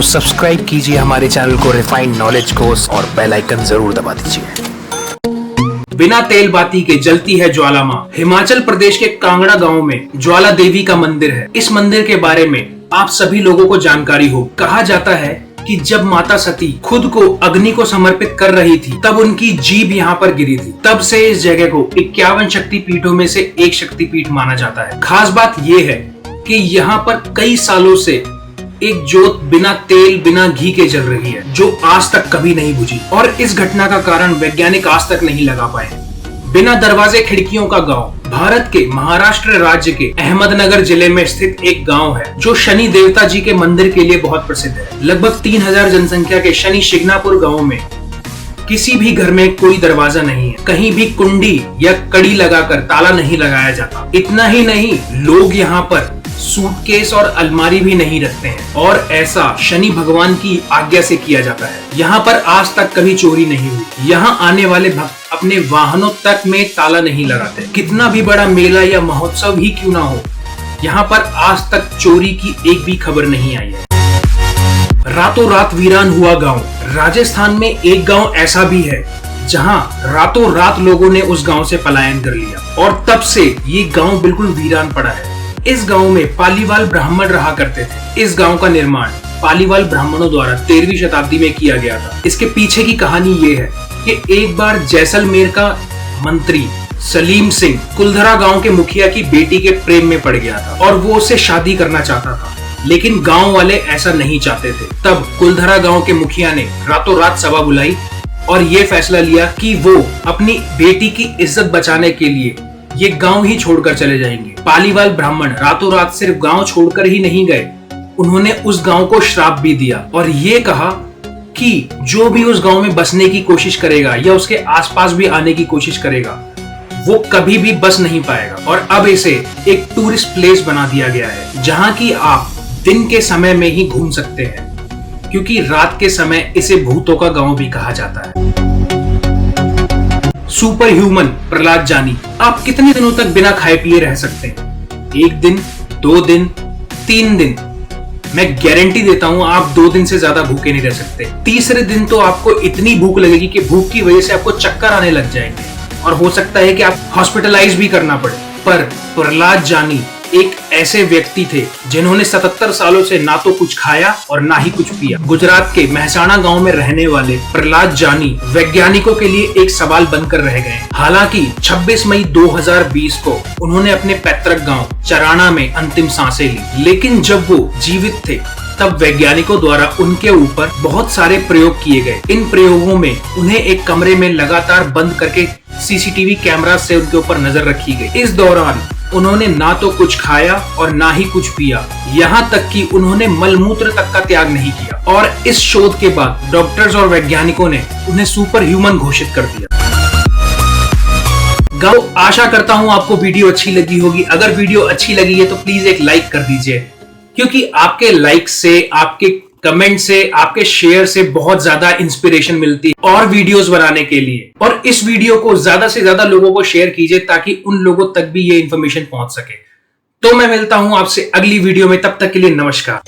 Subscribe कीजिए हमारे channel को रिफाइंड नॉलेज कोर्स और बेल आइकन जरूर दबा दीजिए। बिना तेल बाती के जलती है ज्वाला मां। हिमाचल प्रदेश के कांगड़ा गांव में ज्वाला देवी का मंदिर है। इस मंदिर के बारे में आप सभी लोगों को जानकारी हो। कहा जाता है कि जब माता सती खुद को अग्नि को समर्पित कर रही थी तब उनकी जीभ यहाँ पर गिरी थी। तब से इस जगह को 51 शक्तिपीठों में से एक शक्तिपीठ माना जाता है। खास बात यह है कि यहाँ पर कई सालों से एक जोत बिना तेल बिना घी के जल रही है, जो आज तक कभी नहीं बुझी। और इस घटना का कारण वैज्ञानिक आज तक नहीं लगा पाए। बिना दरवाजे खिड़कियों का गांव भारत के महाराष्ट्र राज्य के अहमदनगर जिले में स्थित एक गांव है, जो शनि देवता जी के मंदिर के लिए बहुत प्रसिद्ध है। लगभग 3000 जनसंख्या के शनि शिग्नापुर गांव में किसी भी घर में कोई दरवाजा नहीं है। कहीं भी कुंडी या कड़ी लगाकर ताला नहीं लगाया जाता। इतना ही नहीं, लोग यहाँ पर सूटकेस और अलमारी भी नहीं रखते हैं, और ऐसा शनि भगवान की आज्ञा से किया जाता है। यहाँ पर आज तक कभी चोरी नहीं हुई। यहाँ आने वाले भक्त अपने वाहनों तक में ताला नहीं लगाते। कितना भी बड़ा मेला या महोत्सव ही क्यों ना हो, यहाँ पर आज तक चोरी की एक भी खबर नहीं आई है। रातों रात वीरान हुआ गांव। राजस्थान में एक गांव ऐसा भी है जहां रातों रात लोगों ने उस गांव से पलायन कर लिया, और तब से ये गांव बिल्कुल वीरान पड़ा है। इस गांव में पालीवाल ब्राह्मण रहा करते थे। इस गांव का निर्माण पालीवाल ब्राह्मणों द्वारा 13वीं शताब्दी में किया गया था। इसके पीछे की कहानी ये है कि एक बार जैसलमेर का मंत्री सलीम सिंह कुलधरा गांव के मुखिया की बेटी के प्रेम में पड़ गया था, और वो उससे शादी करना चाहता था, लेकिन गांव वाले ऐसा नहीं चाहते थे। तब कुलधरा गांव के मुखिया ने रातों रात सभा बुलाई और ये फैसला लिया कि वो अपनी बेटी की इज्जत बचाने के लिए ये गांव ही छोड़कर चले जाएंगे। पालीवाल ब्राह्मण रातों रात सिर्फ गांव छोड़कर ही नहीं गए, उन्होंने उस गांव को श्राप भी दिया और ये कहा कि जो भी उस गांव में बसने की कोशिश करेगा या उसके आसपास भी आने की कोशिश करेगा, वो कभी भी बस नहीं पाएगा। और अब इसे एक टूरिस्ट प्लेस बना दिया गया है, जहां की आप दिन के समय में ही घूम सकते हैं, क्योंकि रात के समय इसे भूतों का गांव भी कहा जाता है। सुपर ह्यूमन प्रहलाद जानी। आप कितने दिनों तक बिना खाए पिए रह सकते हैं? 1 दिन, 2 दिन, 3 दिन? मैं गारंटी देता हूं आप 2 दिन से ज्यादा भूखे नहीं रह सकते। तीसरे दिन तो आपको इतनी भूख लगेगी कि भूख की वजह से आपको चक्कर आने लग जाएंगे, और हो सकता है कि आप हॉस्पिटलाइज भी करना पड़े। पर प्रहलाद जानी एक ऐसे व्यक्ति थे जिन्होंने 77 सालों से ना तो कुछ खाया और ना ही कुछ पिया। गुजरात के महसाणा गांव में रहने वाले प्रहलाद जानी वैज्ञानिकों के लिए एक सवाल बनकर रह गए। हालांकि 26 मई 2020 को उन्होंने अपने पैतृक गांव चराना में अंतिम सांसें ली, लेकिन जब वो जीवित थे तब वैज्ञानिकों द्वारा उनके ऊपर बहुत सारे प्रयोग किए गए। इन प्रयोगों में उन्हें एक कमरे में लगातार बंद करके सीसीटीवी कैमरा से उनके ऊपर नजर रखी गई। इस दौरान उन्होंने ना तो कुछ खाया और ना ही कुछ पिया, यहाँ तक कि उन्होंने मलमूत्र तक का त्याग नहीं किया। और इस शोध के बाद डॉक्टर्स और वैज्ञानिकों ने उन्हें सुपर ह्यूमन घोषित कर दिया। गाओ, आशा करता हूं आपको वीडियो अच्छी लगी होगी। अगर वीडियो अच्छी लगी है तो प्लीज एक लाइक कर दीजिए, क्योंकि आपके लाइक से, आपके कमेंट से, आपके शेयर से बहुत ज्यादा इंस्पिरेशन मिलती है और वीडियोस बनाने के लिए। और इस वीडियो को ज्यादा से ज्यादा लोगों को शेयर कीजिए, ताकि उन लोगों तक भी ये इंफॉर्मेशन पहुंच सके। तो मैं मिलता हूं आपसे अगली वीडियो में, तब तक के लिए नमस्कार।